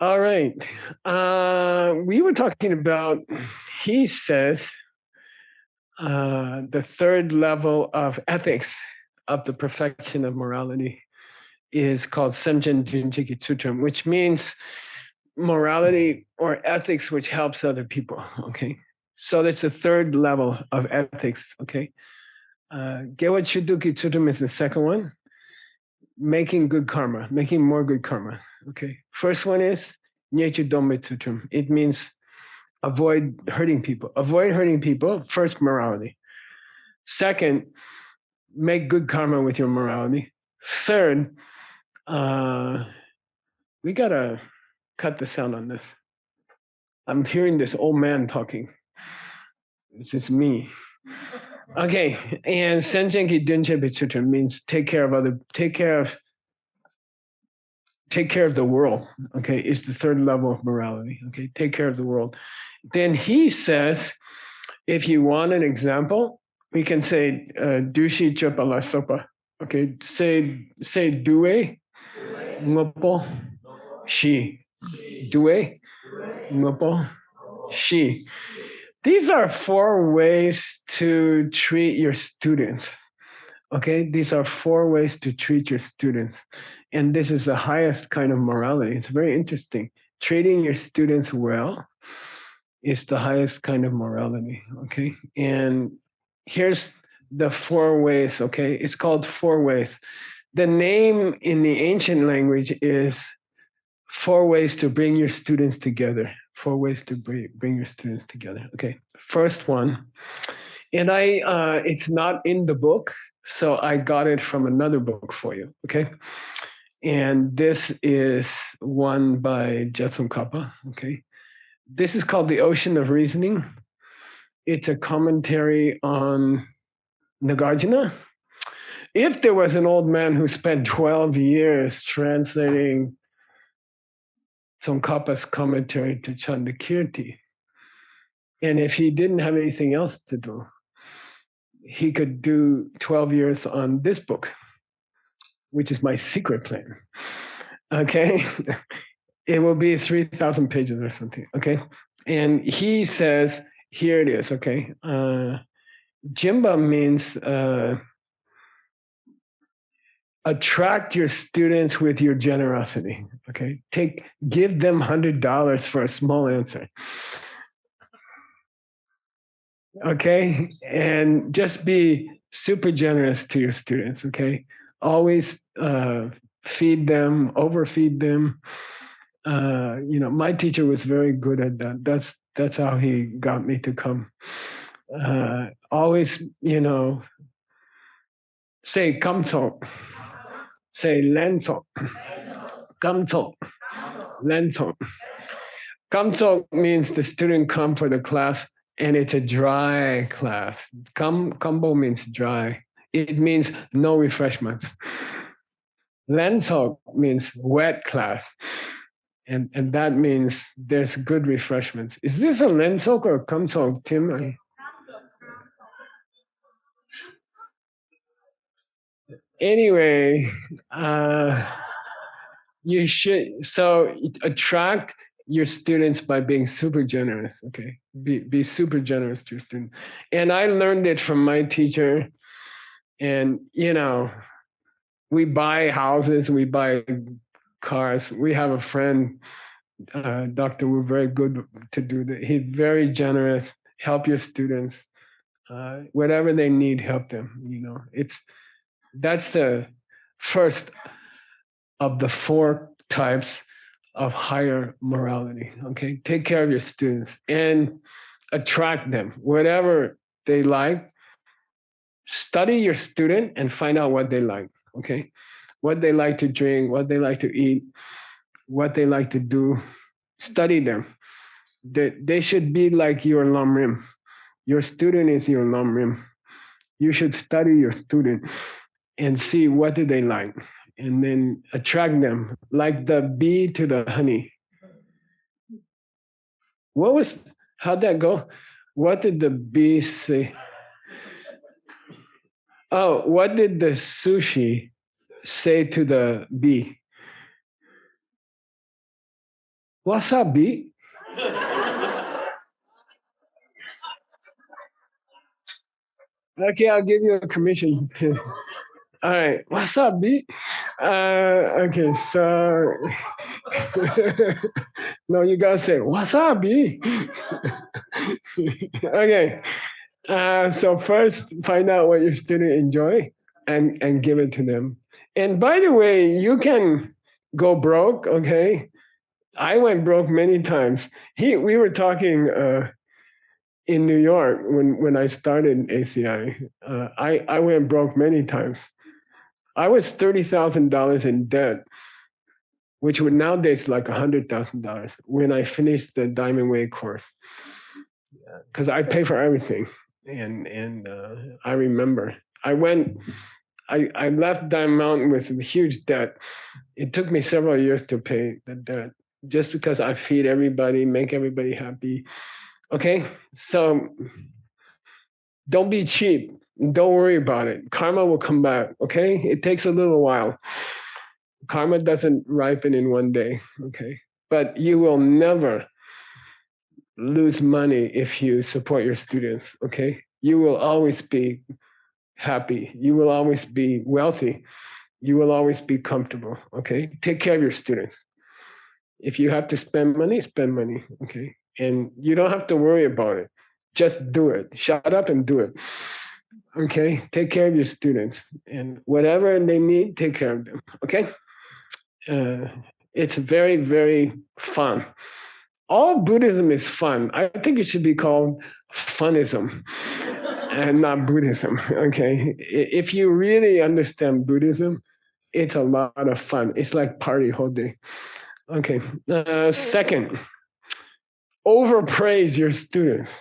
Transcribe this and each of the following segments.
All right. We were talking about, he says, the third level of ethics of the perfection of morality is called Senjen Jinjiki Sutram, which means morality or ethics which helps other people. Okay. So that's the third level of ethics. Okay. Gewa Chuduki Sutram is the second one, making good karma, making more good karma. Okay. First one is Nyechu Dombe Sutram. It means avoid hurting people. Avoid hurting people. First, morality. Second, make good karma with your morality. Third, we gotta cut the sound on this. I'm hearing this old man talking. It's just me. Okay, and Senjenki Dunche Bitsutra means take care of the world. Okay, it's the third level of morality. Okay, take care of the world. Then he says, if you want an example, we can say dushi chopala sopa. Okay, say due ngopo shi. Due ngopo shi. These are 4 ways to treat your students. Okay, these are 4 ways to treat your students. And this is the highest kind of morality. It's very interesting. Treating your students well is the highest kind of morality. Okay, and here's the 4 ways. Okay, it's called 4 ways. The name in the ancient language is 4 ways to bring your students together. 4 ways to bring your students together. Okay, first one, and it's not in the book, so I got it from another book for you. Okay, and this is one by Jetsun Kappa. Okay, this is called The Ocean of Reasoning. It's a commentary on Nagarjuna. If there was an old man who spent 12 years translating Tsongkhapa's commentary to Chandakirti, and if he didn't have anything else to do, he could do 12 years on this book, which is my secret plan. Okay. It will be 3,000 pages or something. Okay. And he says, here it is. Okay. Jimba means attract your students with your generosity. Okay. Give them $100 for a small answer. Okay. And just be super generous to your students. Okay. Always feed them, overfeed them. My teacher was very good at that. That's how he got me to come. Always, say kamso, say lenso, kamso, lenso. Kamso means the student come for the class, and it's a dry class. Kambo means dry. It means no refreshments. Lenso means wet class. And that means there's good refreshments. Is this a lensok or a kamsok, Tim? Anyway, you should attract your students by being super generous. Okay, be super generous to your students. And I learned it from my teacher. And we buy houses, we buy cars. We have a friend, Dr. Wu, very good to do that. He's very generous. Help your students. Whatever they need, help them. That's the first of the 4 types of higher morality. Okay, take care of your students and attract them. Whatever they like, study your student and find out what they like. Okay, what they like to drink, what they like to eat, what they like to do. Study them. They should be like your lamrim. Your student is your lamrim. You should study your student and see what do they like, and then attract them like the bee to the honey. How'd that go? What did the bee say? Oh, what did the sushi say to the bee? Wasabi? Okay, I'll give you a commission. All right, wasabi. Okay, so no, you gotta say wasabi. Okay, so first find out what your student enjoy and give it to them. And by the way, you can go broke. Okay, I went broke many times. We were talking in New York when I started ACI. I went broke many times. I was $30,000 in debt, which would nowadays like $100,000 when I finished the Diamond Way course, because I pay for everything. And I remember I left Diamond Mountain with a huge debt. It took me several years to pay the debt just because I feed everybody, make everybody happy. Okay, so don't be cheap. Don't worry about it. Karma will come back. Okay, it takes a little while. Karma doesn't ripen in one day. Okay, but you will never lose money if you support your students. Okay, you will always be happy. You will always be wealthy. You will always be comfortable. Okay, take care of your students. If you have to spend money, spend money. Okay, and you don't have to worry about it. Just do it. Shut up and do it. Okay, take care of your students, and whatever they need, take care of them. Okay, it's very, very fun. All Buddhism is fun. I think it should be called funism and not Buddhism. Okay, if you really understand Buddhism, it's a lot of fun. It's like party whole day. Okay, second, overpraise your students.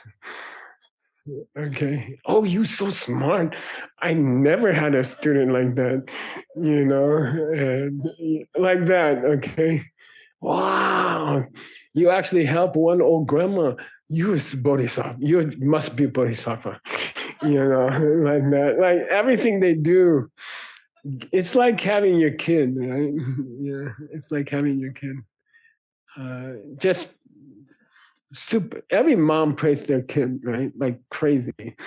Okay. Oh, you so smart. I never had a student like that, and like that. Okay. Wow. You actually help one old grandma. You is Bodhisattva. You must be Bodhisattva. Like that. Like everything they do, it's like having your kid, right? Yeah, it's like having your kid. Just super. Every mom prays their kid, right? Like crazy.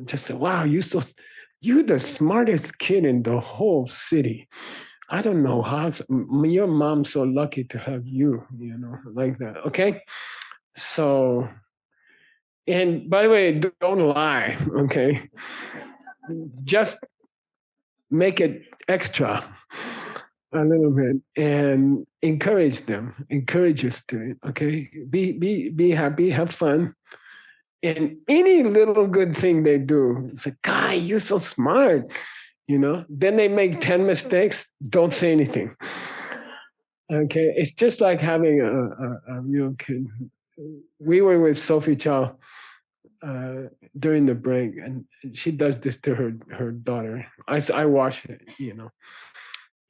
Just say, wow, you're the smartest kid in the whole city. I don't know how your mom's so lucky to have you, like that. Okay. So, and by the way, don't lie. Okay. Just make it extra a little bit and encourage them. Encourage your student. Okay. Be happy, have fun. And any little good thing they do, it's like, guy, you're so smart. Then they make 10 mistakes, don't say anything. Okay, it's just like having a real kid. We were with Sophie Chow during the break, and she does this to her daughter. I watch it.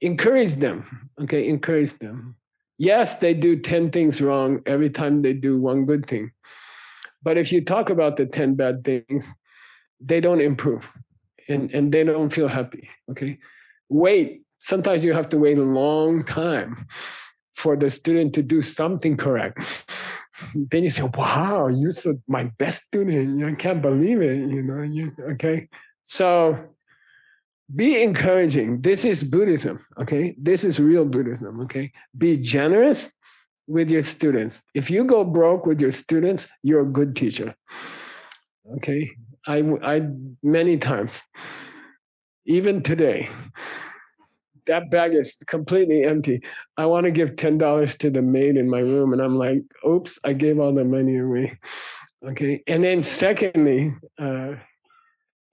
Encourage them. Okay, encourage them. Yes, they do 10 things wrong every time they do one good thing. But if you talk about the 10 bad things, they don't improve, and they don't feel happy. Okay, wait. Sometimes you have to wait a long time for the student to do something correct. Then you say, "Wow, you're my best student. I can't believe it." Okay. So be encouraging. This is Buddhism. Okay, this is real Buddhism. Okay, be generous with your students. If you go broke with your students, you're a good teacher. Okay, I many times, even today, that bag is completely empty. I want to give $10 to the maid in my room, and I'm like, oops, I gave all the money away. Okay, and then secondly,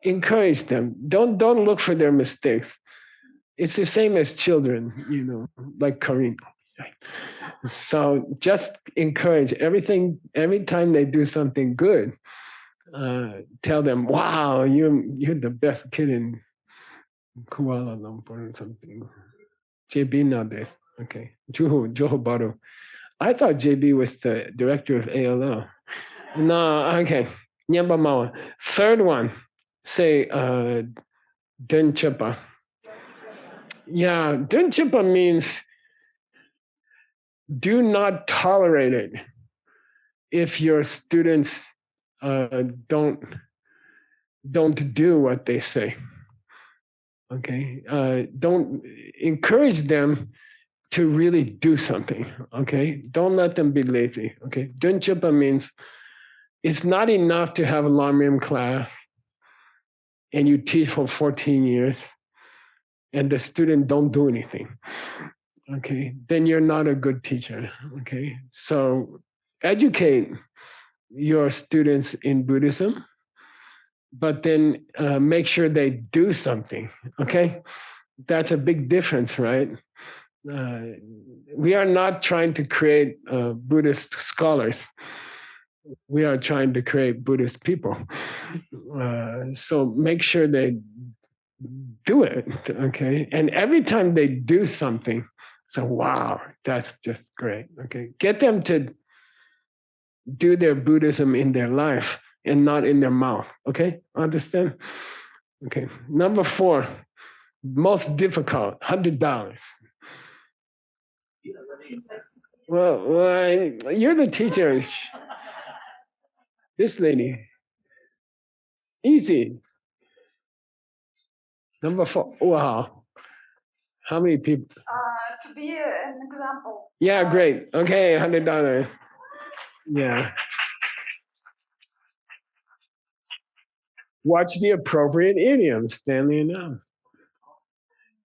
encourage them. Don't look for their mistakes. It's the same as children, like Kareem. So just encourage everything. Every time they do something good, tell them, "Wow, you're the best kid in Kuala Lumpur or something." JB nowadays. Okay. Joho Baru. I thought JB was the director of ALO. No, okay. Nyamba Mawa. Third one, say Denchepa. Yeah, Denchepa means Do not tolerate it if your students don't do what they say. Okay, don't encourage them to really do something. Okay, don't let them be lazy. Okay, Dunchipa means it's not enough to have a Lamrim class and you teach for 14 years and the student don't do anything. Okay, then you're not a good teacher. Okay, so educate your students in Buddhism, but then make sure they do something. Okay, that's a big difference, right? Uh, we are not trying to create Buddhist scholars. We are trying to create Buddhist people. So make sure they do it, okay? And every time they do something, so wow, that's just great, okay? Get them to do their Buddhism in their life and not in their mouth, okay? Understand? Okay. Number 4, most difficult, $100. Well, you're the teacher. This lady, easy. Number 4, wow. How many people? To be an example. Yeah, great. Okay, $100. Yeah. Watch the appropriate idioms, Stanley and now.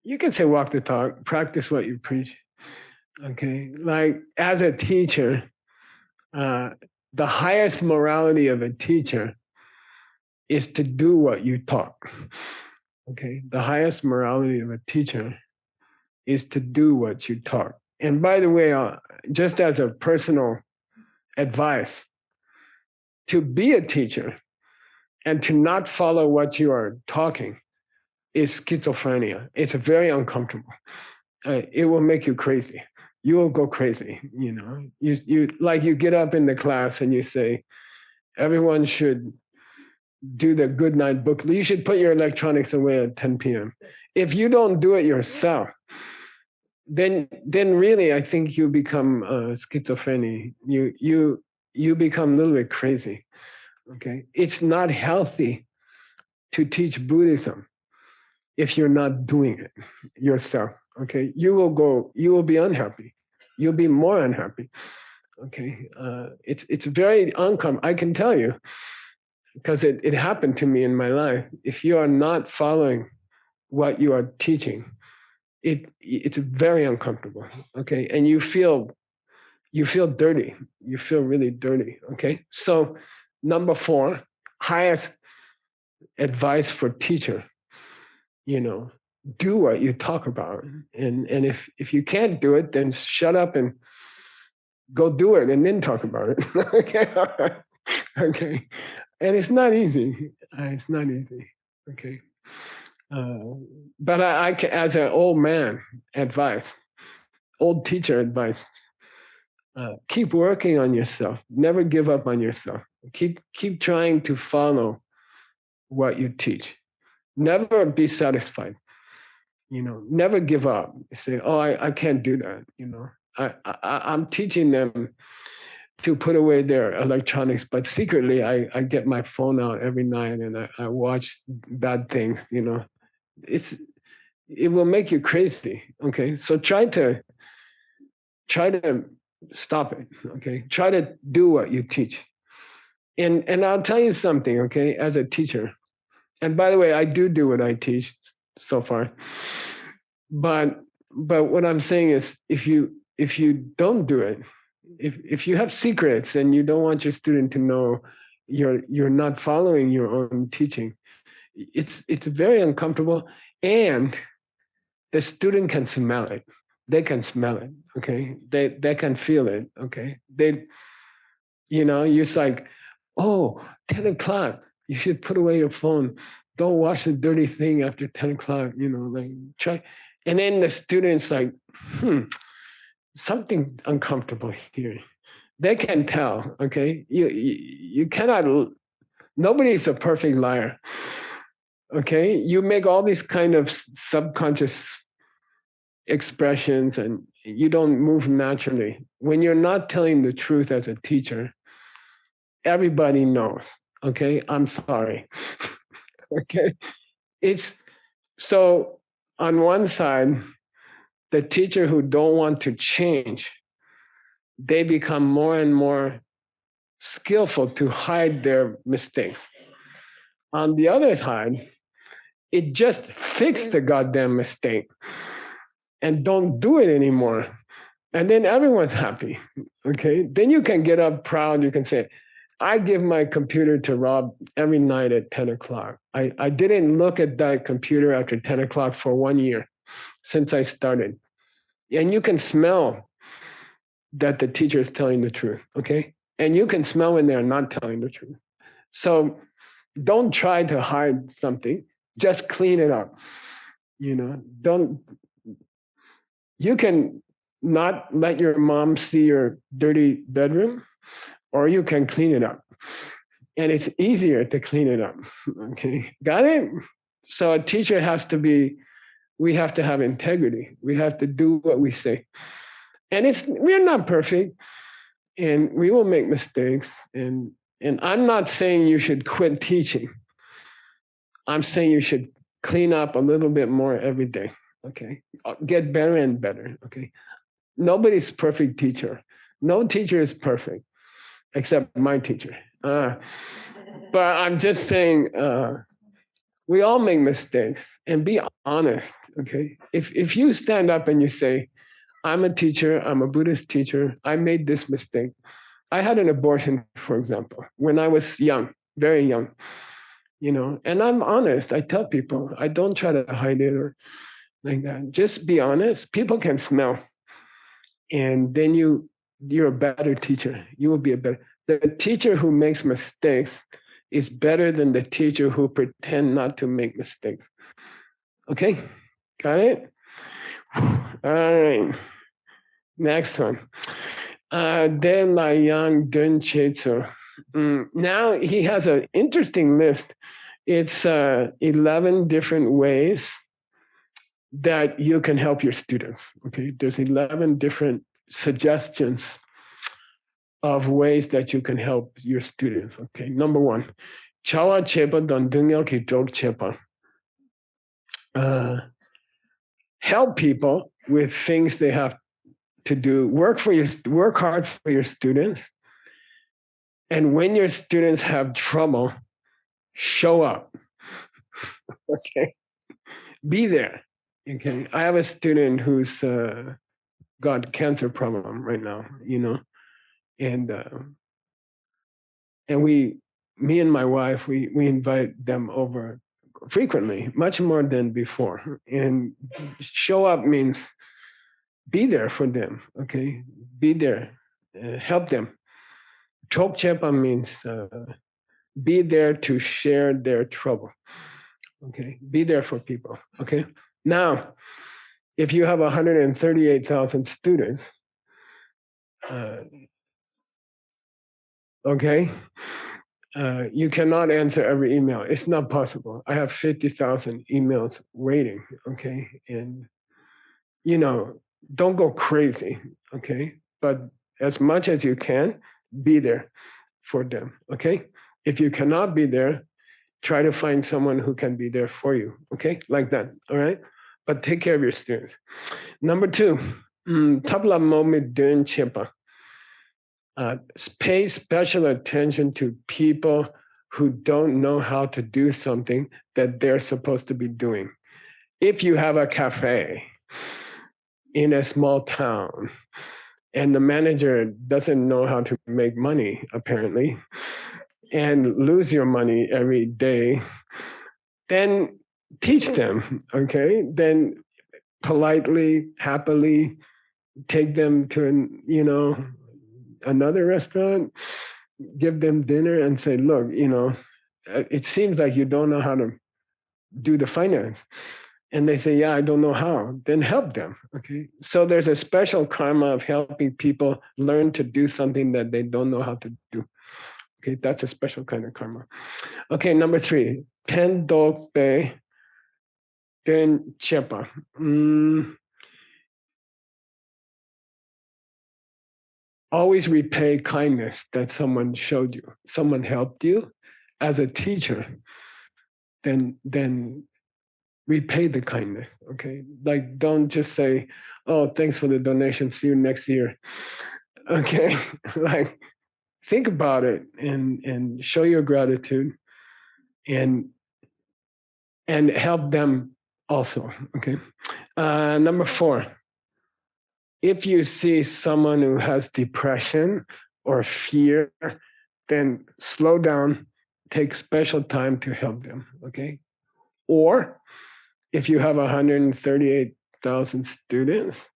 You can say walk the talk, practice what you preach. Okay, like as a teacher, the highest morality of a teacher is to do what you taught. Okay, the highest morality of a teacher is to do what you taught. And by the way, just as a personal advice, to be a teacher and to not follow what you are talking is schizophrenia. It's very uncomfortable. It will make you crazy. You will go crazy. You know, you like you get up in the class and you say, everyone should do the good night book. You should put your electronics away at 10 p.m. If you don't do it yourself, then really I think you become schizophrenic. You become a little bit crazy. Okay, it's not healthy to teach Buddhism if you're not doing it yourself. Okay, you will be unhappy. You'll be more unhappy. Okay, it's very uncomfortable. I can tell you because it happened to me in my life. If you are not following what you are teaching, it's very uncomfortable. Okay, and you feel dirty. You feel really dirty. Okay, so number 4, highest advice for teacher, do what you talk about. And if you can't do it, then shut up and go do it and then talk about it. Okay. All right. Okay. And it's not easy. It's not easy. Okay. But I can, as an old man, advice, old teacher advice, keep working on yourself. Never give up on yourself. Keep trying to follow what you teach. Never be satisfied. Never give up. Say, oh, I can't do that. I'm teaching them to put away their electronics, but secretly I get my phone out every night and I watch bad things. It will make you crazy. Okay, so try to stop it. Okay, try to do what you teach. And I'll tell you something. Okay, as a teacher, and by the way, I do what I teach so far. But what I'm saying is, if you don't do it, if you have secrets and you don't want your student to know you're not following your own teaching, it's very uncomfortable, and the student can smell it. They can smell it. Okay, they can feel it. Okay, it's like, oh, 10 o'clock. You should put away your phone. Don't watch the dirty thing after 10 o'clock. Like try. And then the student's like, something uncomfortable here. They can tell, okay? You cannot, nobody is a perfect liar, okay? You make all these kind of subconscious expressions and You don't move naturally. When you're not telling the truth as a teacher, everybody knows. Okay, I'm sorry. Okay, it's so on one side, the teacher who don't want to change, they become more and more skillful to hide their mistakes. On the other side, it just fix the goddamn mistake and don't do it anymore. And then everyone's happy. Okay. Then you can get up proud. You can say, I give my computer to Rob every night at 10 o'clock. I didn't look at that computer after 10 o'clock for 1 year since I started. And you can smell that the teacher is telling the truth. Okay. And you can smell when they're not telling the truth. So don't try to hide something, just clean it up. Don't, you can not let your mom see your dirty bedroom, or you can clean it up. And it's easier to clean it up. Okay, got it? So a teacher has to be, we have to have integrity. We have to do what we say. And we're not perfect, and we will make mistakes. And I'm not saying you should quit teaching. I'm saying you should clean up a little bit more every day. Okay, get better and better. Okay, nobody's perfect teacher. No teacher is perfect except my teacher. But I'm just saying, we all make mistakes, and be honest. Okay, if you stand up and you say, I'm a teacher, I'm a Buddhist teacher, I made this mistake. I had an abortion, for example, when I was young, very young, and I'm honest. I tell people, I don't try to hide it or like that. Just be honest. People can smell. And then you're a better teacher. You will be a better. The teacher who makes mistakes is better than the teacher who pretend not to make mistakes. Okay, got it? All right. Next one. De La Yang Dun Chetsu. Now he has an interesting list. It's 11 different ways that you can help your students. Okay, there's 11 different suggestions of ways that you can help your students. Okay, number one, chawa chepa don dungyo ki jog chepa. Help people with things they have to do. Work hard for your students. And when your students have trouble, show up. Okay, be there. Okay, I have a student who's got cancer problem right now. And me and my wife, we invite them over frequently, much more than before. And show up means be there for them. Okay, be there, help them. Chok chepa means be there to share their trouble. Okay, be there for people. Okay, now if you have 138,000 students, okay, you cannot answer every email. It's not possible. I have 50,000 emails waiting. Okay, and don't go crazy. Okay, but as much as you can, be there for them. Okay, if you cannot be there, try to find someone who can be there for you. Okay, like that. All right, but take care of your students. Number two, tabla momi dun chepa. Pay special attention to people who don't know how to do something that they're supposed to be doing. If you have a cafe in a small town and the manager doesn't know how to make money, apparently, and lose your money every day, then teach them, okay? Then politely, happily take them to another restaurant, give them dinner and say, look, it seems like you don't know how to do the finance. And they say, yeah, I don't know how. Then help them. Okay. So there's a special karma of helping people learn to do something that they don't know how to do. Okay. That's a special kind of karma. Okay. Number three, pen dog be den chepa. always repay kindness that someone showed you, someone helped you as a teacher, then repay the kindness. Okay. Like, don't just say, oh, thanks for the donation. See you next year. Okay. Like, think about it and show your gratitude and help them also. Okay. Number 4, if you see someone who has depression or fear, then slow down, take special time to help them. Okay. Or if you have 138,000 students,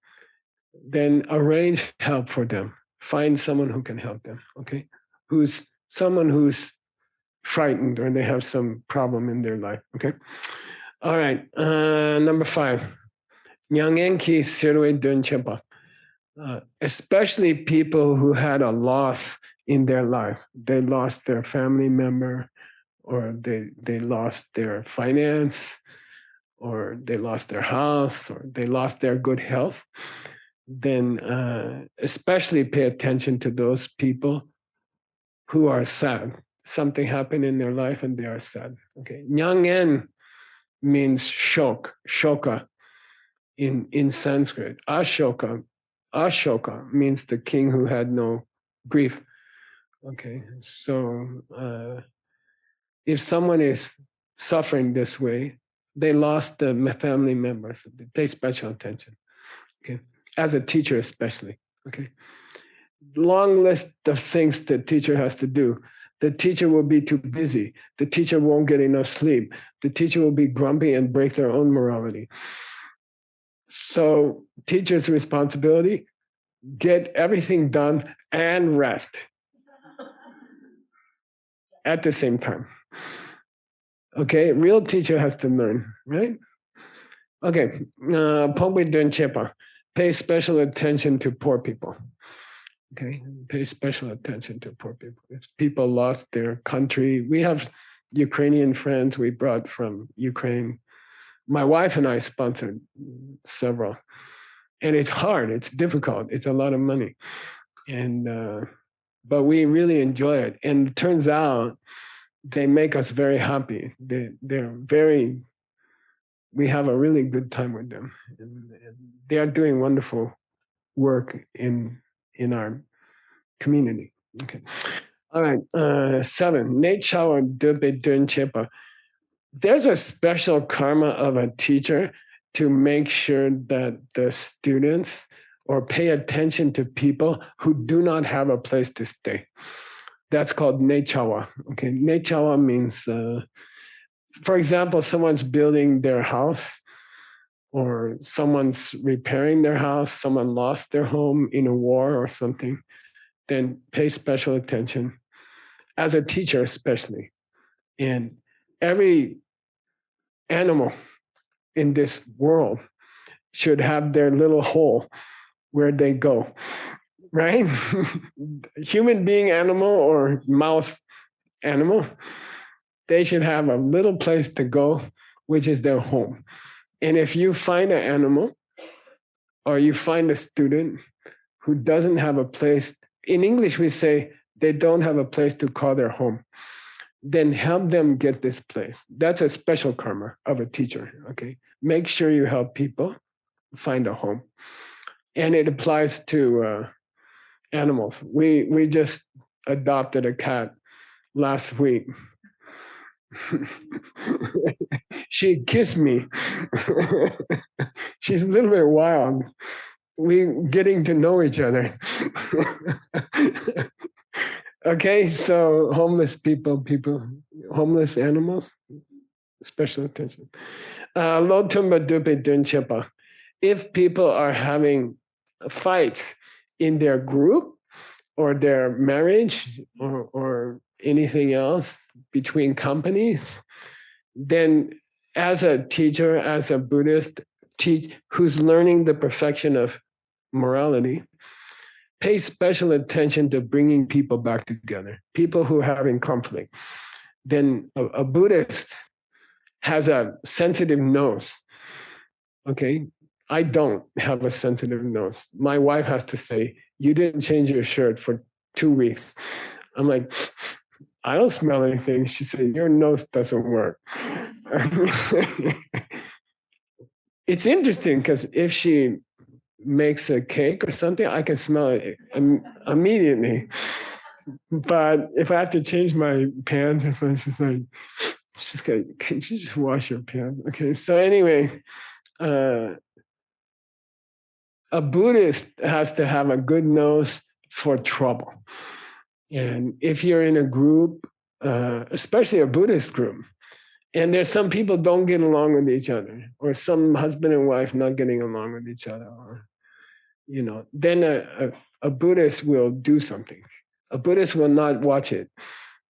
then arrange help for them. Find someone who can help them. Okay. Someone who's frightened or they have some problem in their life. Okay. All right. Number 5. Nyangenki sirwe dunchepa. Especially people who had a loss in their life. They lost their family member, or they lost their finance, or they lost their house, or they lost their good health. Then especially pay attention to those people who are sad. Something happened in their life and they are sad. Okay. Nyangen means shoka in Sanskrit. Ashoka means the king who had no grief. Okay. So if someone is suffering this way, they lost the family members. They pay special attention. Okay. As a teacher, especially. Okay. Long list of things the teacher has to do. The teacher will be too busy. The teacher won't get enough sleep. The teacher will be grumpy and break their own morality. So, teacher's responsibility, get everything done and rest at the same time. Okay, real teacher has to learn, right? Okay, Pongwe Dunchepa, pay special attention to poor people. Okay, pay special attention to poor people. If people lost their country, we have Ukrainian friends we brought from Ukraine. My wife and I sponsored several, and it's hard. It's difficult. It's a lot of money, and but we really enjoy it. And it turns out they make us very happy. They're very. We have a really good time with them, and they are doing wonderful work in our community. Okay. All right. 7. Nature Dube Dunchepa. There's a special karma of a teacher to make sure that the students or pay attention to people who do not have a place to stay. That's called nechawa. Okay. Nechawa means, for example, someone's building their house or someone's repairing their house, someone lost their home in a war or something, then pay special attention as a teacher, especially. And every animal in this world should have their little hole where they go, right? Human being animal or mouse animal, they should have a little place to go, which is their home. And if you find an animal or you find a student who doesn't have a place, in English we say they don't have a place to call their home, then help them get this place. That's a special karma of a teacher, okay? Make sure you help people find a home. And it applies to animals. We just adopted a cat last week. She kissed me. She's a little bit wild. We getting to know each other. Okay, so homeless people, homeless animals, special attention. Lo tumba dupe dunchepa. If people are having fights in their group or their marriage or anything else between companies, then as a teacher, as a Buddhist who's learning the perfection of morality, pay special attention to bringing people back together, people who are having conflict. Then a Buddhist has a sensitive nose, okay? I don't have a sensitive nose. My wife has to say, "You didn't change your shirt for 2 weeks." I'm like, "I don't smell anything." She said, "Your nose doesn't work." It's interesting because if she makes a cake or something, I can smell it immediately. But if I have to change my pants or something, she's like, "Can you just wash your pants?" Okay. So anyway, a Buddhist has to have a good nose for trouble. And if you're in a group, especially a Buddhist group, and there's some people don't get along with each other, or some husband and wife not getting along with each other, or then a Buddhist will do something. A Buddhist will not watch it.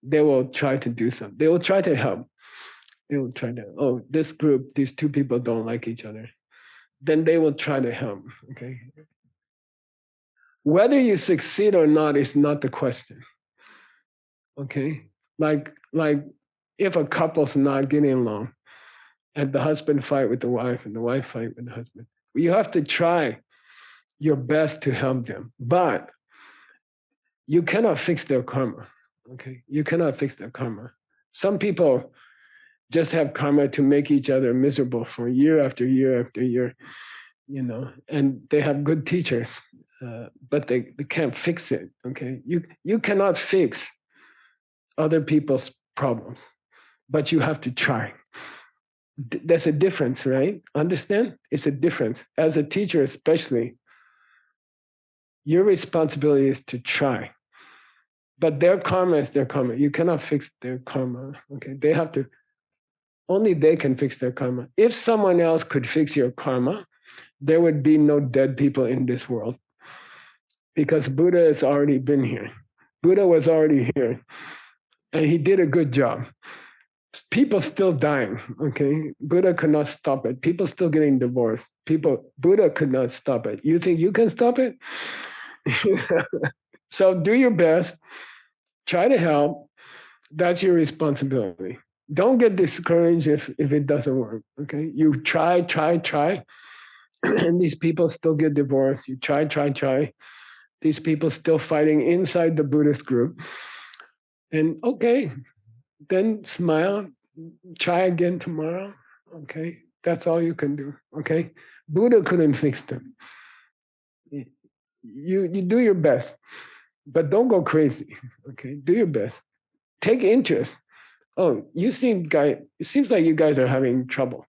They will try to do something. They will try to help. They will try to, oh, this group, these two people don't like each other. Then they will try to help. Okay. Whether you succeed or not is not the question. Okay. Like if a couple's not getting along and the husband fight with the wife and the wife fight with the husband, you have to try your best to help them. But you cannot fix their karma. Okay. You cannot fix their karma. Some people just have karma to make each other miserable for year after year after year, and they have good teachers, but they can't fix it. Okay. You cannot fix other people's problems, but you have to try. There's a difference, right? Understand? It's a difference. As a teacher, especially, your responsibility is to try. But their karma is their karma. You cannot fix their karma. Okay. They have to, only they can fix their karma. If someone else could fix your karma, there would be no dead people in this world because Buddha has already been here. Buddha was already here and he did a good job. People still dying, okay? Buddha could not stop it. People still getting divorced. Buddha could not stop it. You think you can stop it? So do your best. Try to help. That's your responsibility. Don't get discouraged if it doesn't work, okay? You try. And these people still get divorced. You try. These people still fighting inside the Buddhist group. And okay, then smile, try again tomorrow. Okay, that's all you can do. Okay, Buddha couldn't fix them. You do your best, but don't go crazy. Okay, do your best. Take interest. Oh, it seems like you guys are having trouble.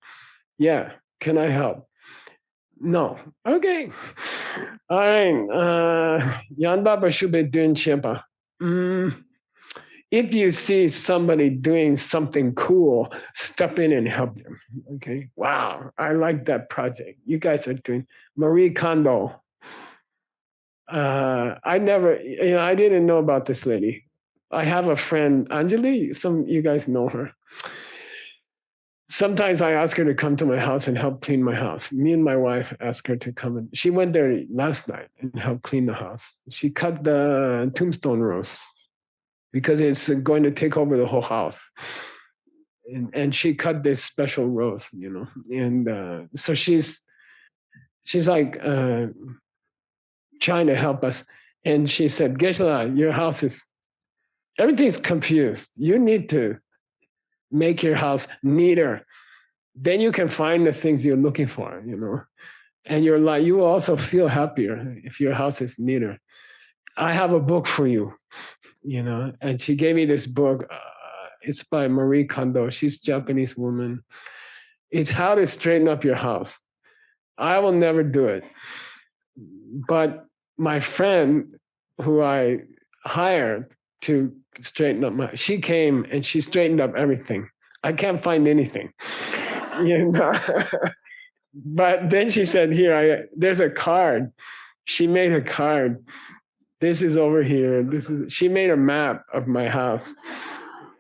Yeah, can I help? No. Okay. All right. Yanda shube dun chimpa. If you see somebody doing something cool, step in and help them. Okay. Wow. I like that project. You guys are doing Marie Kondo. I never, I didn't know about this lady. I have a friend, Anjali. You guys know her. Sometimes I ask her to come to my house and help clean my house. Me and my wife asked her to come, and she went there last night and helped clean the house. She cut the tombstone rose because it's going to take over the whole house. And she cut this special rose, and so she's like trying to help us. And she said, Geshe-la, your house everything's confused. You need to make your house neater. Then you can find the things you're looking for, and you will also feel happier if your house is neater. I have a book for you, and she gave me this book. It's by Marie Kondo. She's a Japanese woman. It's how to straighten up your house. I will never do it. But my friend who I hired to straighten up she came and she straightened up everything. I can't find anything. But then she said, there's a card. She made a card. This is over here. She made a map of my house.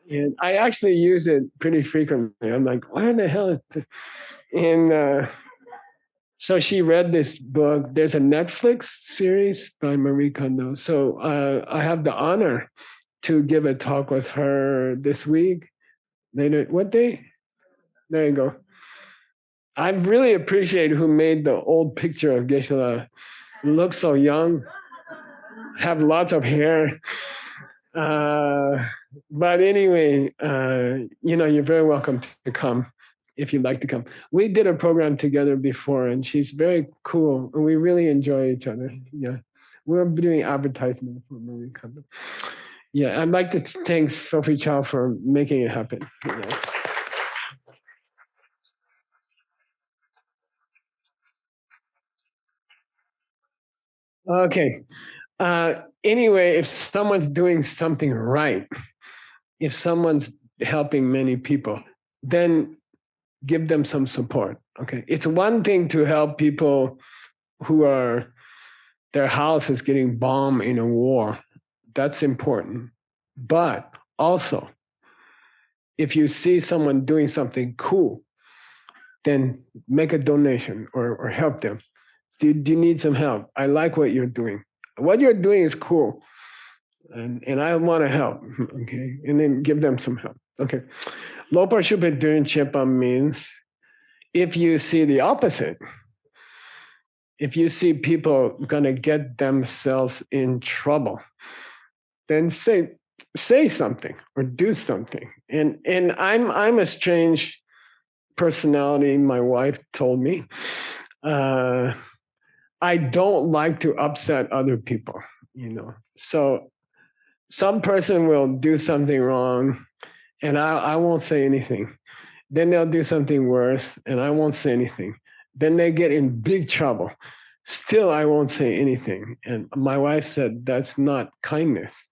And I actually use it pretty frequently. I'm like, where the hell is this? And so she read this book. There's a Netflix series by Marie Kondo. So I have the honor to give a talk with her this week. Later, what day? There you go. I really appreciate who made the old picture of Geshe-la. Look so young, have lots of hair. But anyway, you're very welcome to come if you'd like to come. We did a program together before, and she's very cool, and we really enjoy each other. Yeah, we're doing advertisement for Marie Kondo. Yeah, I'd like to thank Sophie Chow for making it happen. Okay. Anyway, if someone's doing something right, if someone's helping many people, then give them some support. Okay. It's one thing to help people who are, their house is getting bombed in a war. That's important. But also, if you see someone doing something cool, then make a donation or help them. Do you need some help? I like what you're doing. What you're doing is cool. And I want to help. Okay. And then give them some help. Okay. Lopa Shupa Dun Chepa means if you see the opposite, if you see people gonna get themselves in trouble, then say something or do something. And I'm a strange personality. My wife told me. I don't like to upset other people, So some person will do something wrong, and I won't say anything. Then they'll do something worse, and I won't say anything. Then they get in big trouble. Still, I won't say anything. And my wife said, that's not kindness.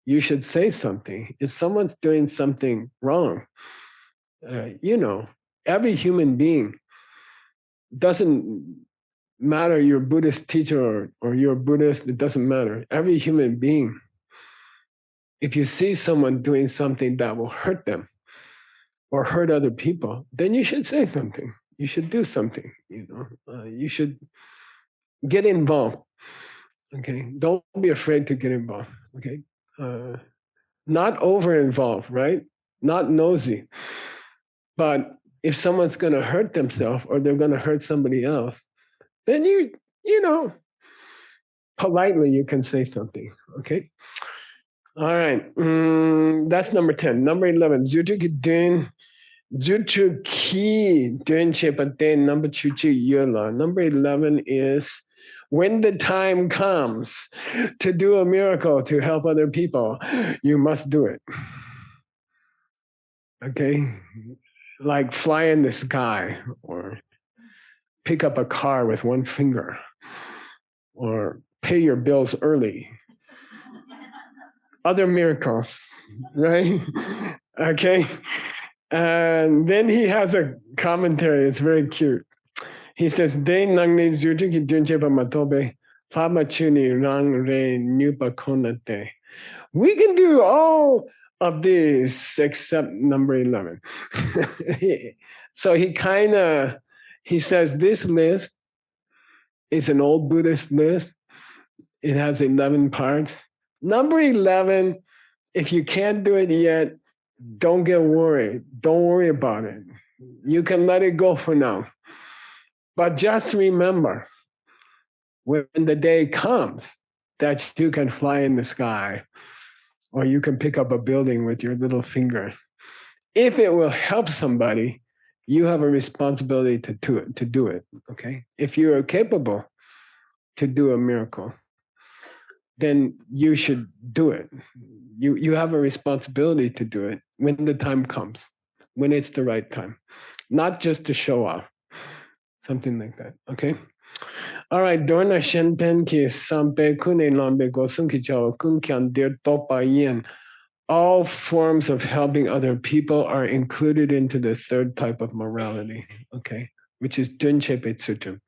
You should say something. If someone's doing something wrong, every human being, doesn't matter you're a Buddhist teacher or you're a Buddhist, it doesn't matter. Every human being, if you see someone doing something that will hurt them or hurt other people, then you should say something. You should do something. You should get involved. Okay, don't be afraid to get involved. Okay, not over involved, right? Not nosy. But if someone's going to hurt themselves or they're going to hurt somebody else, then politely you can say something. Okay. All right. That's number 10. Number 11. Zutu Dun. Zutu Ki Dun Chepate number Chuchi Yula. Number 11 is when the time comes to do a miracle to help other people, you must do it. Okay. Like fly in the sky or pick up a car with one finger or pay your bills early. Other miracles, right? Okay. And then he has a commentary. It's very cute. He says, "De nangni zutuki dunjeba matobe famachuni rang re nupa konate." We can do all of these except number 11. So he says this list is an old Buddhist list. It has 11 parts. Number 11, if you can't do it yet, don't get worried. Don't worry about it. You can let it go for now. But just remember, when the day comes that you can fly in the sky or you can pick up a building with your little finger, if it will help somebody, you have a responsibility to do it. Okay? If you are capable to do a miracle, then you should do it. You have a responsibility to do it when the time comes, when it's the right time, not just to show off, something like that. Okay. All right. Dorna Shenpen ki sampe kune lambe gosung ki chao kun kyan dir topa yin. All forms of helping other people are included into the third type of morality. Okay, which is Dunchepe Tsutum,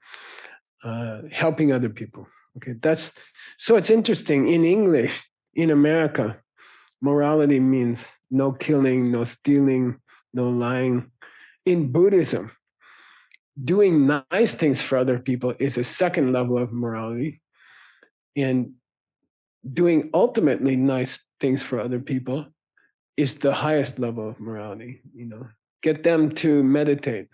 helping other people. Okay, that's so it's interesting. In English, in America, morality means no killing, no stealing, no lying. In Buddhism, doing nice things for other people is a second level of morality. And doing ultimately nice things for other people is the highest level of morality. Get them to meditate,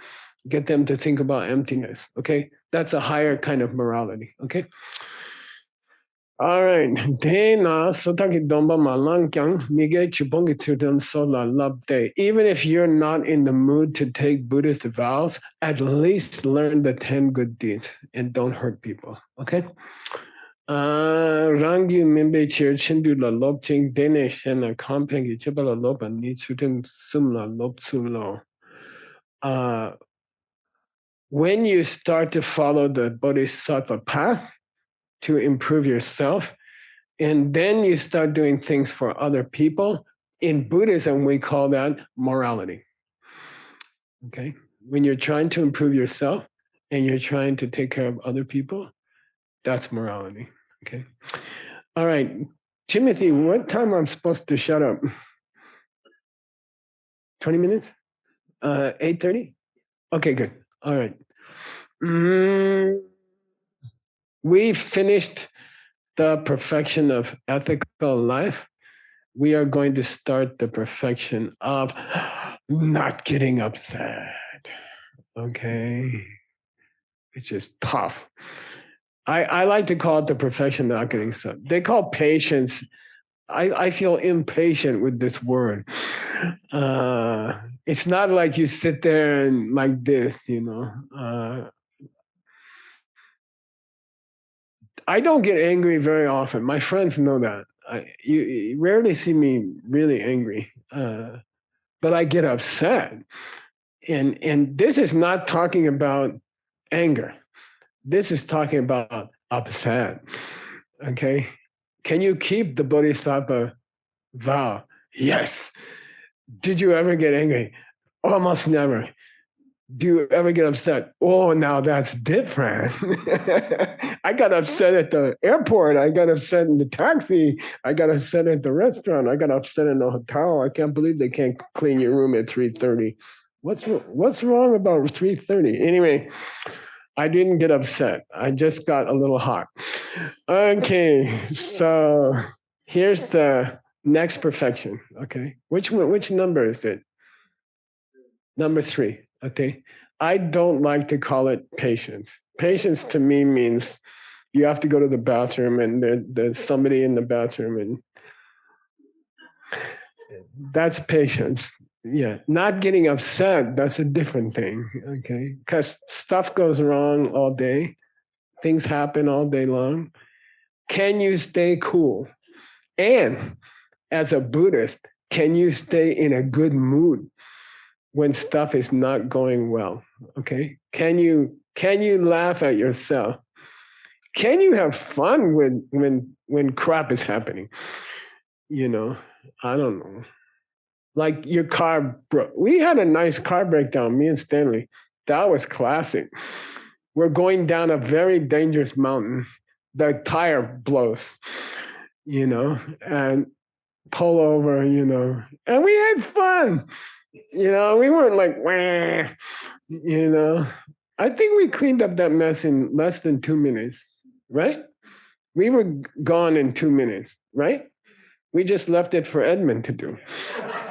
get them to think about emptiness. Okay, that's a higher kind of morality. Okay. All right. Even if you're not in the mood to take Buddhist vows, at least learn the 10 good deeds and don't hurt people. Okay. Rangi Mimbe Chir Chindu La Lop Ching Dene Shena Kompengi Chibala Lopa Ni Sutin Sumla Lop Sumlo. When you start to follow the Bodhisattva path to improve yourself, and then you start doing things for other people, in Buddhism, we call that morality. Okay. When you're trying to improve yourself and you're trying to take care of other people, that's morality. Okay. All right. Timothy, what time I'm supposed to shut up? 20 minutes? 8:30? Okay, good. All right. We finished the perfection of ethical life. We are going to start the perfection of not getting upset. Okay. Which is tough. I like to call it the perfection of not getting upset. They call patience. I feel impatient with this word. It's not like you sit there and like this, you know. I don't get angry very often. My friends know that. You rarely see me really angry, but I get upset. And this is not talking about anger. This is talking about upset. Okay? Can you keep the Bodhisattva vow? Yes. Did you ever get angry? Almost never. Do you ever get upset? Oh, now that's different. I got upset at the airport. I got upset in the taxi. I got upset at the restaurant. I got upset in the hotel. I can't believe they can't clean your room at 3:30. What's wrong about 3:30? Anyway, I didn't get upset. I just got a little hot. Okay, so here's the next perfection. Okay, which number is it? Number 3. Okay, I don't like to call it patience. Patience to me means you have to go to the bathroom and there's somebody in the bathroom, and that's patience. Yeah, not getting upset, that's a different thing. Okay, because stuff goes wrong all day, things happen all day long. Can you stay cool? And as a Buddhist, can you stay in a good mood when stuff is not going well? Okay, can you laugh at yourself? Can you have fun when crap is happening? You know, I don't know. Like your car broke. We had a nice car breakdown, me and Stanley. That was classic. We're going down a very dangerous mountain. The tire blows, you know, and pull over, you know, and we had fun. You know, we weren't like, wah, you know. I think we cleaned up that mess in less than 2 minutes, right? We were gone in 2 minutes, right? We just left it for Edmund to do.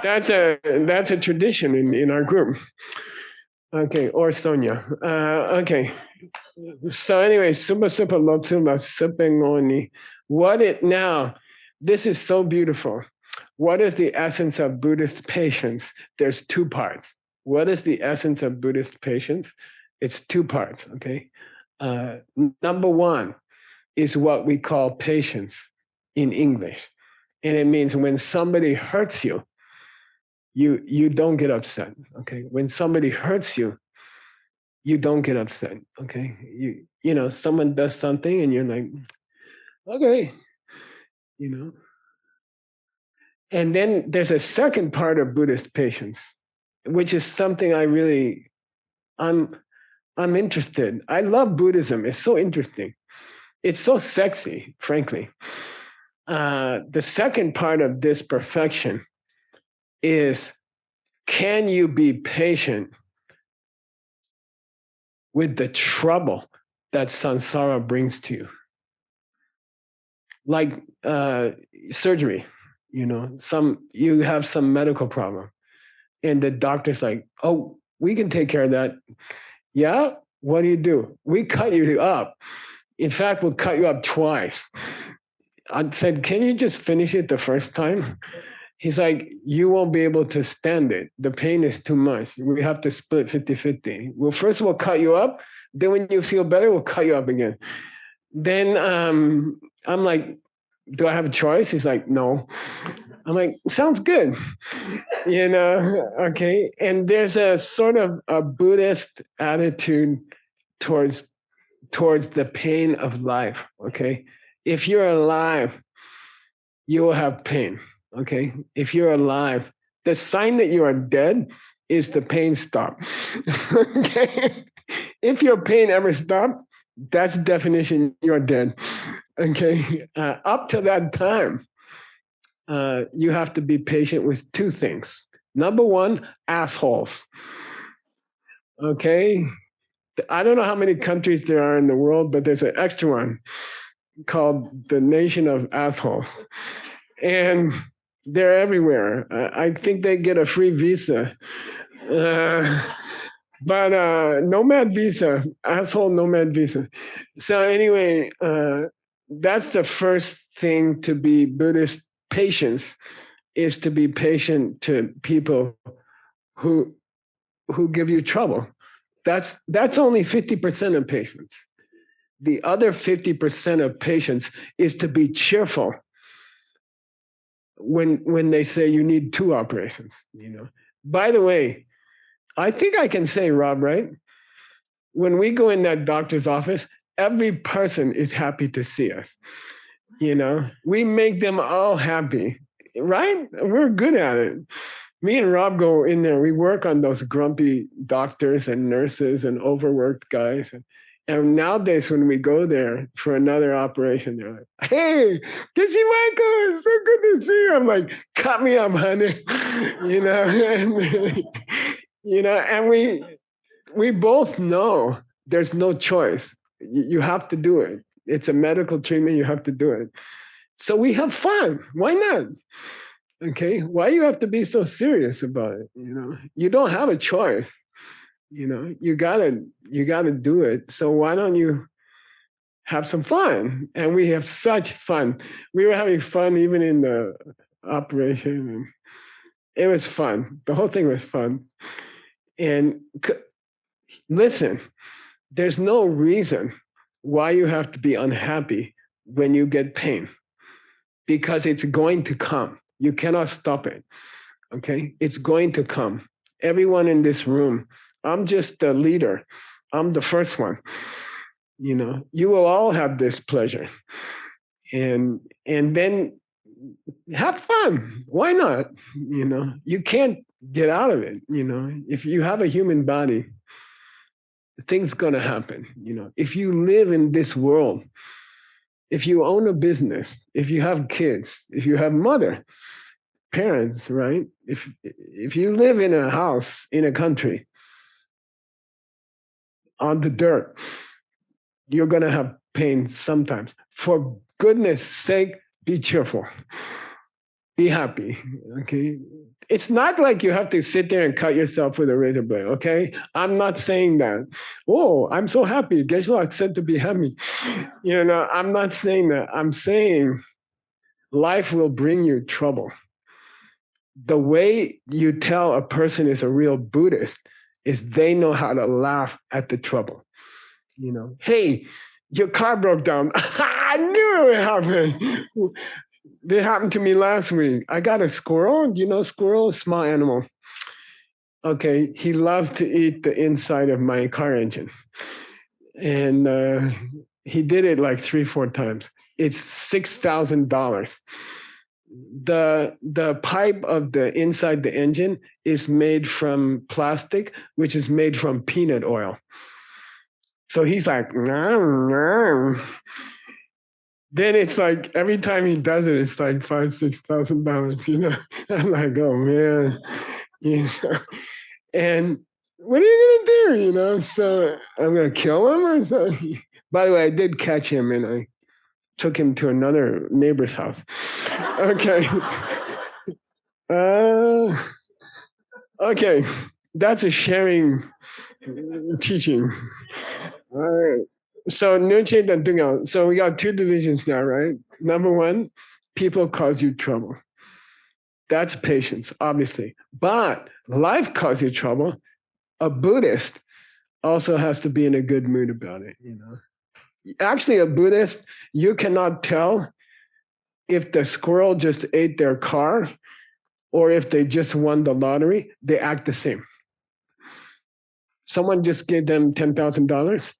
That's a tradition in our group. Okay, or Sonia. Okay. So anyway, super super lotula supengoni. What it now? This is so beautiful. What is the essence of Buddhist patience? There's 2 parts. What is the essence of Buddhist patience? It's 2 parts. Okay. Number 1 is what we call patience in English, and it means when somebody hurts you, you don't get upset. Okay. When somebody hurts you, you don't get upset. Okay. You know, someone does something and you're like, okay, you know. And then there's a second part of Buddhist patience, which is something I'm interested. I love Buddhism. It's so interesting. It's so sexy, frankly. The second part of this perfection is, can you be patient with the trouble that samsara brings to you? Like surgery, you know, you have some medical problem, and the doctor's like, oh, We can take care of that. Yeah, what do? We cut you up. In fact, we'll cut you up twice. I said, can you just finish it the first time? He's like, you won't be able to stand it. The pain is too much. We have to split 50-50. Well, first we'll cut you up. Then when you feel better, we'll cut you up again. Then I'm like, do I have a choice? He's like, no. I'm like, sounds good. Okay. And there's a sort of a Buddhist attitude towards the pain of life. Okay. If you're alive, you will have pain. Okay. If you're alive, the sign that you are dead is the pain stop. Okay. If your pain ever stopped, that's the definition you're dead. Okay. Up to that time, you have to be patient with two things. Number one, assholes. Okay. I don't know how many countries there are in the world, but there's an extra one called the nation of assholes. And they're everywhere. I think they get a free visa. But nomad visa, asshole nomad visa. So anyway, that's the first thing to be Buddhist patience, is to be patient to people who give you trouble. That's only 50% of patience. The other 50% of patience is to be cheerful when they say you need 2 operations. By the way, I think I can say, Rob, right? When we go in that doctor's office, every person is happy to see us. We make them all happy, right? We're good at it. Me and Rob go in there. We work on those grumpy doctors and nurses and overworked guys. And nowadays, when we go there for another operation, they're like, "Hey, Kishi Michael, it's so good to see you." I'm like, "Cut me up, honey," and we both know there's no choice. You have to do it. It's a medical treatment. You have to do it. So we have fun. Why not? Okay. Why you have to be so serious about it? You don't have a choice. You gotta do it. So why don't you have some fun? And we have such fun. We were having fun even in the operation, and it was fun. The whole thing was fun. And listen, there's no reason why you have to be unhappy when you get pain, because it's going to come. You cannot stop it. Okay? It's going to come. Everyone in this room, I'm just the leader. I'm the first one. You will all have this pleasure. And then have fun. Why not? You can't get out of it. If you have a human body, things gonna happen. If you live in this world, if you own a business, if you have kids, if you have mother, parents, right? If you live in a house in a country on the dirt, you're gonna have pain sometimes. For goodness sake, be cheerful. Be happy. Okay. It's not like you have to sit there and cut yourself with a razor blade. Okay. I'm not saying that. Oh, I'm so happy. Geshe-la said to be happy. I'm not saying that. I'm saying life will bring you trouble. The way you tell a person is a real Buddhist is they know how to laugh at the trouble. Hey, your car broke down. I knew it would happen. It happened to me last week. I got a squirrel. Squirrel, small animal. Okay, he loves to eat the inside of my car engine. And he did it like 3-4 times. It's $6,000. The pipe of the inside the engine is made from plastic, which is made from peanut oil. So he's like, "Nom, nom." Then it's like every time he does it, it's like $5,000-6,000. I'm like, oh man, And what are you gonna do? So I'm gonna kill him or something. By the way, I did catch him and I took him to another neighbor's house. Okay. Okay. That's a sharing teaching. All right. So nuche dan dunga. So we got two divisions now, right? Number one, people cause you trouble. That's patience, obviously. But life causes you trouble. A Buddhist also has to be in a good mood about it, you know. Actually, a Buddhist, you cannot tell if the squirrel just ate their car or if they just won the lottery. They act the same. Someone just gave them $10,000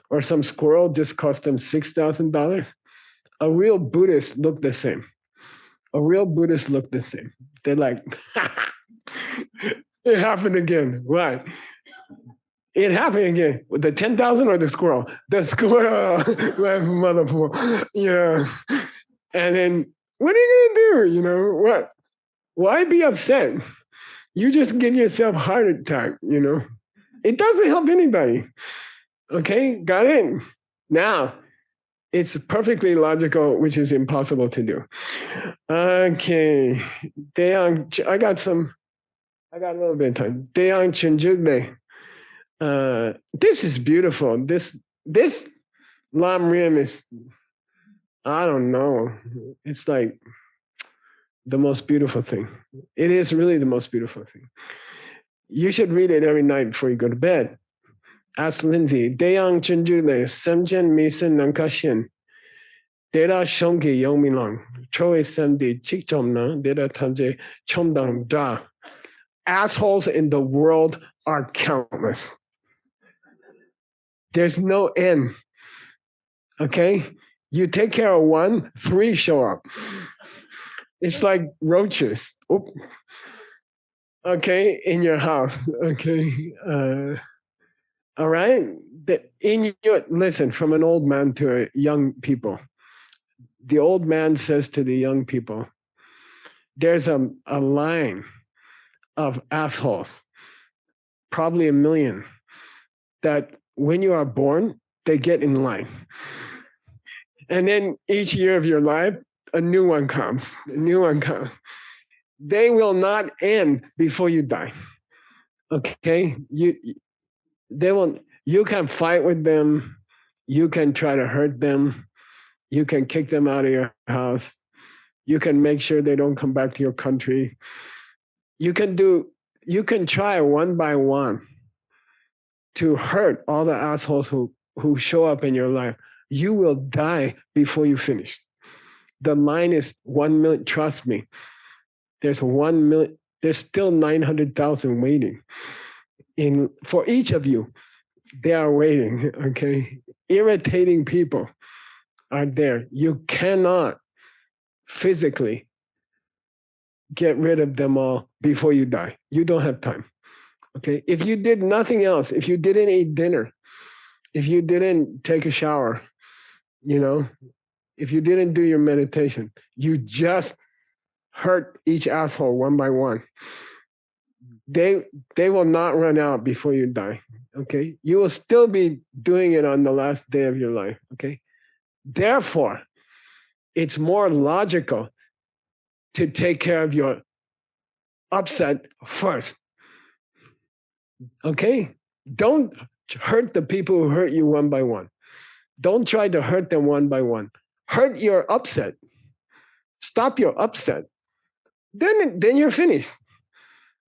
or some squirrel just cost them $6,000. A real Buddhist looked the same. A real Buddhist looked the same. They're like, it happened again. What? It happened again with the 10,000 or the squirrel. The squirrel, motherfucker. Yeah. And then what are you gonna do? You know what? Why be upset? You just give yourself heart attack. You know, it doesn't help anybody. Okay, got it. Now, it's perfectly logical, which is impossible to do. Okay, I got a little bit of time. Deyang Chinjugle. This is beautiful. This Lam Rim is, I don't know. It's like the most beautiful thing. It is really the most beautiful thing. You should read it every night before you go to bed. Ask Lindsay. Deyang Chinjugle, Semjen Mason Nankashin. Dera Shongi Yongmilang. Choe Sandi Chikchomna. Dera Tanje Chomdang Da. Assholes in the world are countless. There's no end. Okay? You take care of one, three show up. It's like roaches. Oop. Okay, in your house. Okay. All right. Listen, from an old man to a young people. The old man says to the young people, there's a line of assholes, probably 1 million, that when you are born, they get in line. And then each year of your life, a new one comes. A new one comes. They will not end before you die. Okay? You can fight with them, you can try to hurt them, you can kick them out of your house, you can make sure they don't come back to your country. You can try one by one to hurt all the assholes who show up in your life. You will die before you finish. The line is 1 million. Trust me. There's 1 million. There's still 900,000 waiting. For each of you, they are waiting. Okay, irritating people are there. You cannot physically get rid of them all before you die. You don't have time. Okay, if you did nothing else, if you didn't eat dinner, if you didn't take a shower, you know, if you didn't do your meditation, you just hurt each asshole one by one. They will not run out before you die. Okay, you will still be doing it on the last day of your life. Okay, therefore, it's more logical to take care of your upset first. Okay, don't hurt the people who hurt you one by one. Don't try to hurt them one by one. Hurt your upset. Stop your upset. Then you're finished.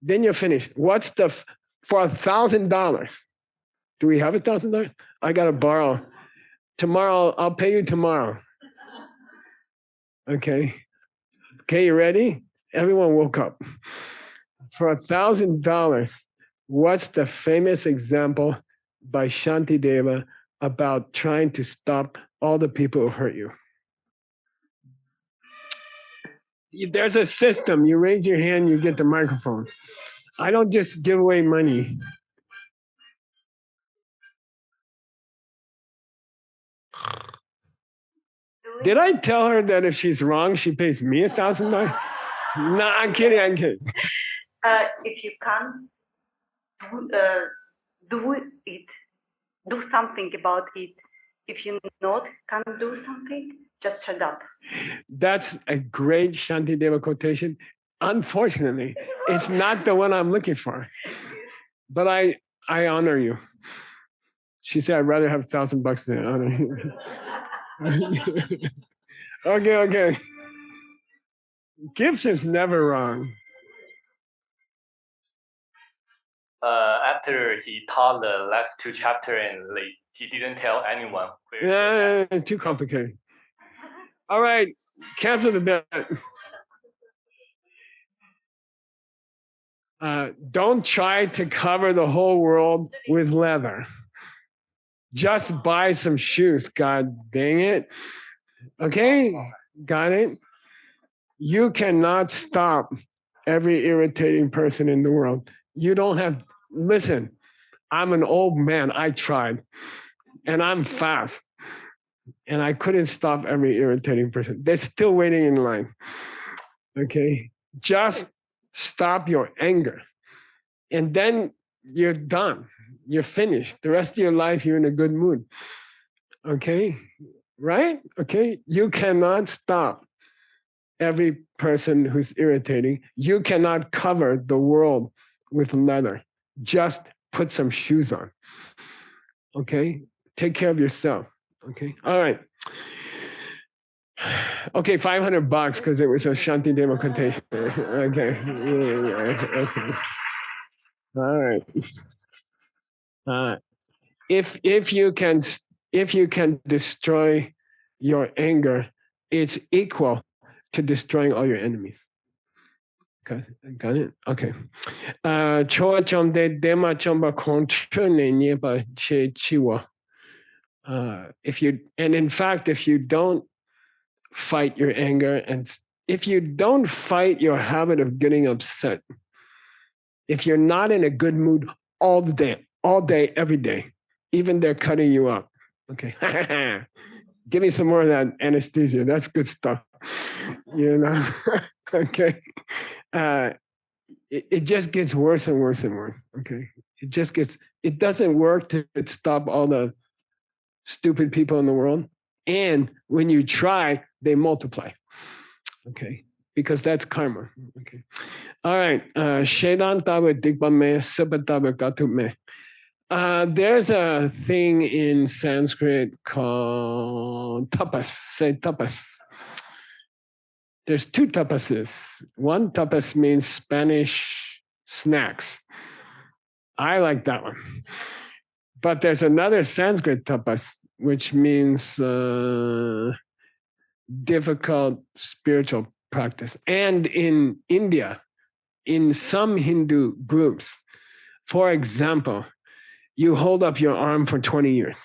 Then you're finished. What's for $1,000? Do we have $1,000? I gotta borrow. Tomorrow, I'll pay you tomorrow. Okay. Okay, you ready? Everyone woke up. For $1,000, what's the famous example by Shantideva about trying to stop all the people who hurt you? There's a system. You raise your hand, you get the microphone. I don't just give away money. Did I tell her that if she's wrong, she pays me $1,000? No, I'm kidding. I'm kidding. If you can't do something about it. If you not can't do something, just shut up. That's a great Shantideva quotation. Unfortunately, it's not the one I'm looking for. but I honor you. She said, I'd rather have $1,000 than honor you. Okay. Gibbs is never wrong. After he taught the last 2 chapters and he didn't tell anyone. Yeah, too complicated. All right, cancel the bet. Don't try to cover the whole world with leather. Just buy some shoes. God dang it. Okay, got it? You cannot stop every irritating person in the world. You don't have, listen, I'm an old man. I tried, and I'm fast, and I couldn't stop every irritating person. They're still waiting in line. Okay, just stop your anger, and then you're done. You're finished. The rest of your life, you're in a good mood. Okay, right? Okay, you cannot stop every person who's irritating. You cannot cover the world with leather. Just put some shoes on. Okay, take care of yourself. Okay, all right. Okay, $500 because it was a Shanti Deva quotation. Okay. Okay. All right. If you can destroy your anger, it's equal to destroying all your enemies. Got it? Okay. In fact, if you don't fight your anger, and if you don't fight your habit of getting upset, if you're not in a good mood all day, every day, even they're cutting you up. Okay. Give me some more of that anesthesia. That's good stuff. You know? Okay. It just gets worse and worse and worse. Okay. It doesn't work to stop all the stupid people in the world. And when you try, they multiply. Okay. Because that's karma. Okay. All right. Shedan tabe digba me, sabatabe gatu me. There's a thing in Sanskrit called tapas. Say tapas. There's 2 tapases. One tapas means Spanish snacks. I like that one. But there's another Sanskrit tapas, which means difficult spiritual practice. And in India, in some Hindu groups, for example, you hold up your arm for 20 years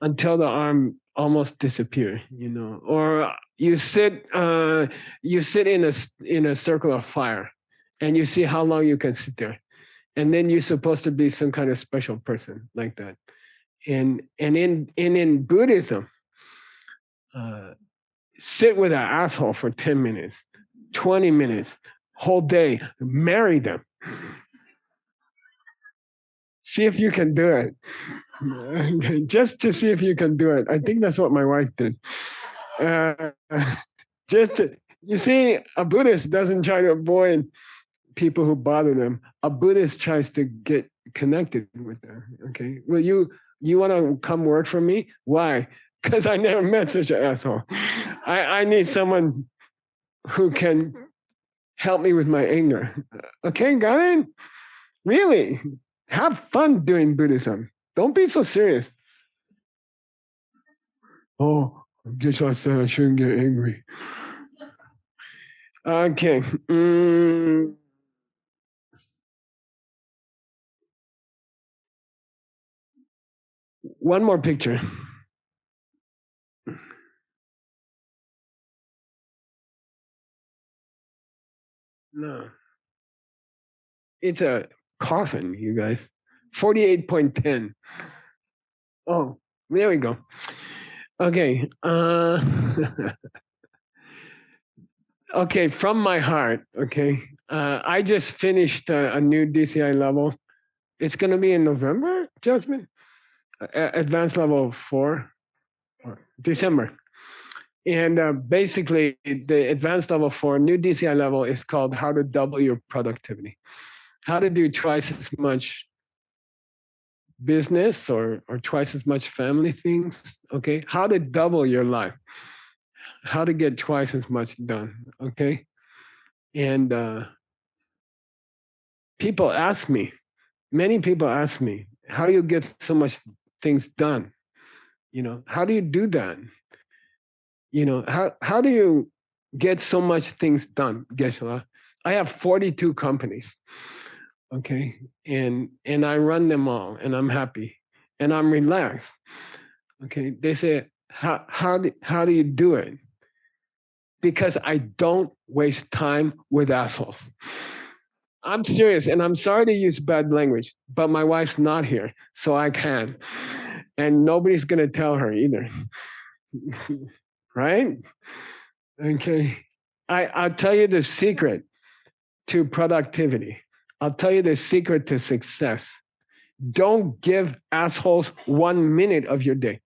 until the arm almost disappears, you know, or you sit in a circle of fire and you see how long you can sit there. And then you're supposed to be some kind of special person like that. And in Buddhism, sit with an asshole for 10 minutes, 20 minutes, whole day, marry them. See if you can do it. Just to see if you can do it. I think that's what my wife did. You see, a Buddhist doesn't try to avoid people who bother them. A Buddhist tries to get connected with them. Okay. Well, you want to come work for me? Why? Because I never met such an asshole. I need someone who can help me with my anger. Okay, got it? Really? Have fun doing Buddhism. Don't be so serious. Oh, I guess I said I shouldn't get angry. Okay. One more picture. No. It's a coffin, you guys. 48.10. Oh, there we go. Okay. Okay, from my heart, okay. I just finished a new DCI level. It's going to be in November, Jasmine? Advanced level 4, or December. And basically, the advanced level 4 new DCI level is called How to Double Your Productivity. how to do twice as much business or twice as much family things. Okay, how to double your life, how to get twice as much done. Okay, and people ask me, many people ask me, how do you get so much things done? You know, how do you do that? You know, how do you get so much things done, Geshe-la? I have 42 companies, okay, and I run them all, and I'm happy, and I'm relaxed. Okay, they say, how do you do it? Because I don't waste time with assholes. I'm serious, and I'm sorry to use bad language, but my wife's not here, so I can, and nobody's gonna tell her either. Right? Okay. I'll tell you the secret to productivity. I'll tell you the secret to success. Don't give assholes 1 minute of your day.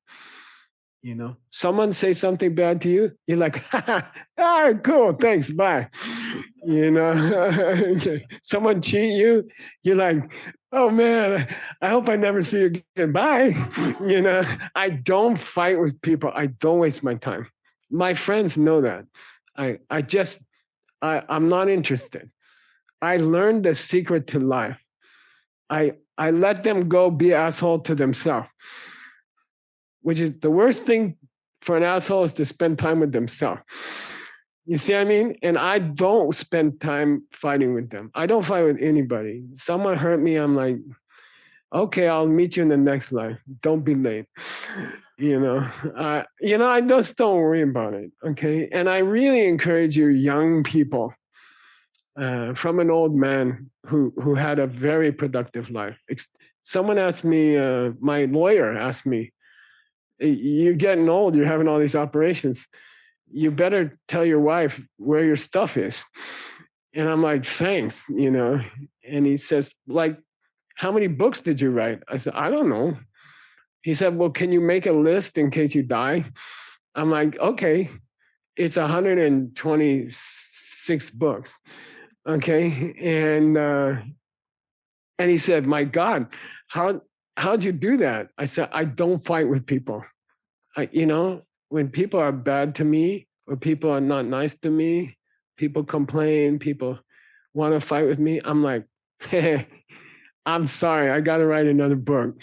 You know, someone say something bad to you, you're like, ah, cool, thanks, bye. You know, someone cheat you, you're like, oh man, I hope I never see you again. Bye. You know, I don't fight with people. I don't waste my time. My friends know that. I'm not interested. I learned the secret to life. I let them go be asshole to themselves, which is the worst thing for an asshole is to spend time with themselves. You see what I mean? And I don't spend time fighting with them. I don't fight with anybody. Someone hurt me, I'm like, okay, I'll meet you in the next life. Don't be late. You know, I just don't worry about it. Okay. And I really encourage you, young people, from an old man who had a very productive life. Someone asked me, my lawyer asked me, you're getting old, you're having all these operations. You better tell your wife where your stuff is. And I'm like, thanks, you know. And he says, like, how many books did you write? I said, I don't know. He said, well, can you make a list in case you die? I'm like, okay, it's 126 books. Okay. And he said, my God, how'd you do that? I said, I don't fight with people. When people are bad to me or people are not nice to me, people complain, people want to fight with me, I'm like, hey, I'm sorry, I got to write another book.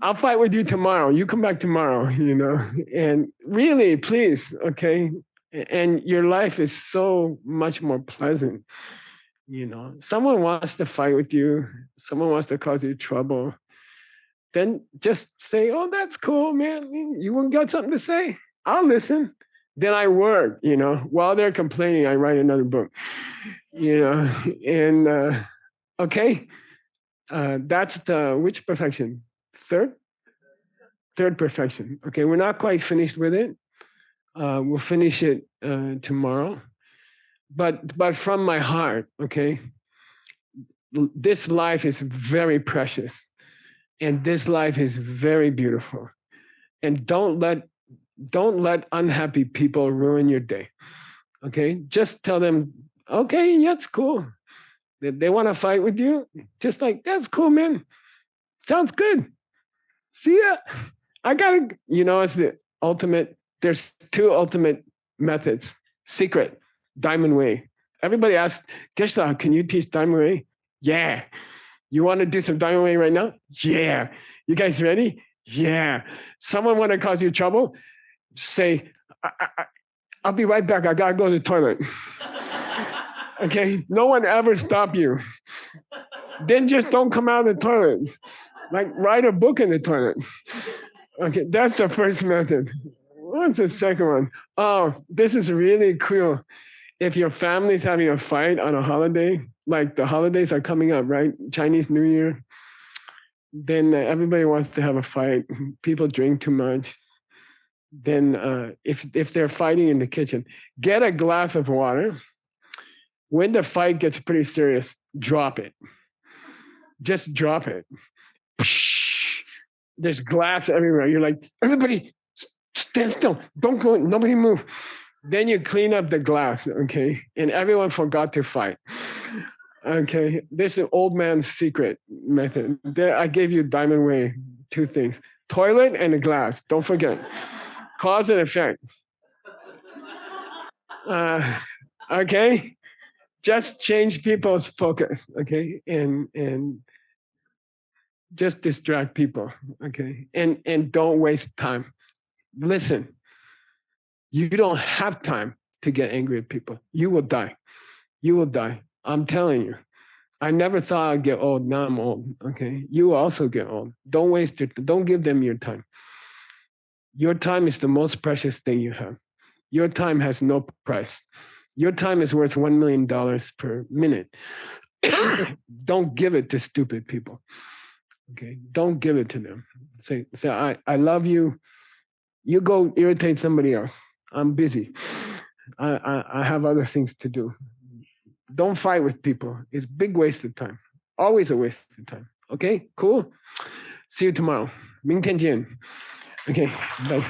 I'll fight with you tomorrow. You come back tomorrow, and really, please, okay? And your life is so much more pleasant. Someone wants to fight with you, someone wants to cause you trouble, then just say, oh, that's cool, man. You won't got something to say? I'll listen. Then I work, while they're complaining, I write another book, and okay. That's which perfection? Third perfection. Okay, we're not quite finished with it. We'll finish it tomorrow. But from my heart, okay, this life is very precious. And this life is very beautiful. And don't let unhappy people ruin your day. Okay? Just tell them, okay, yeah, it's cool. They want to fight with you. Just like, that's cool, man. Sounds good. See ya. I gotta, it's the ultimate. There's two ultimate methods. Secret, Diamond Way. Everybody asks, Geshe-la, can you teach Diamond Way? Yeah. You want to do some Diamond Way right now? Yeah. You guys ready? Yeah. Someone want to cause you trouble? Say, I'll be right back. I got to go to the toilet. Okay? No one ever stop you. Then just don't come out of the toilet. Like write a book in the toilet. Okay, that's the first method. What's the second one? Oh, this is really cool. If your family's having a fight on a holiday, like the holidays are coming up, right? Chinese New Year, then everybody wants to have a fight. People drink too much. Then if they're fighting in the kitchen, get a glass of water. When the fight gets pretty serious, drop it. Just drop it. There's glass everywhere. You're like, everybody, stand still. Don't go. Nobody move. Then you clean up the glass, okay? And everyone forgot to fight. Okay, this is old man's secret method. There, I gave you Diamond Way 2 things: toilet and a glass. Don't forget, cause and effect. Okay, just change people's focus. Okay, and just distract people. Okay, and don't waste time. Listen, you don't have time to get angry at people. You will die. You will die. I'm telling you. I never thought I'd get old. Now I'm old. Okay. You also get old. Don't waste it. Don't give them your time. Your time is the most precious thing you have. Your time has no price. Your time is worth $1 million per minute. Don't give it to stupid people. Okay. Don't give it to them. Say, I love you. You go irritate somebody else. I'm busy. I have other things to do. Don't fight with people. It's a big waste of time. Always a waste of time. Okay, cool. See you tomorrow. 明天见. Okay, bye.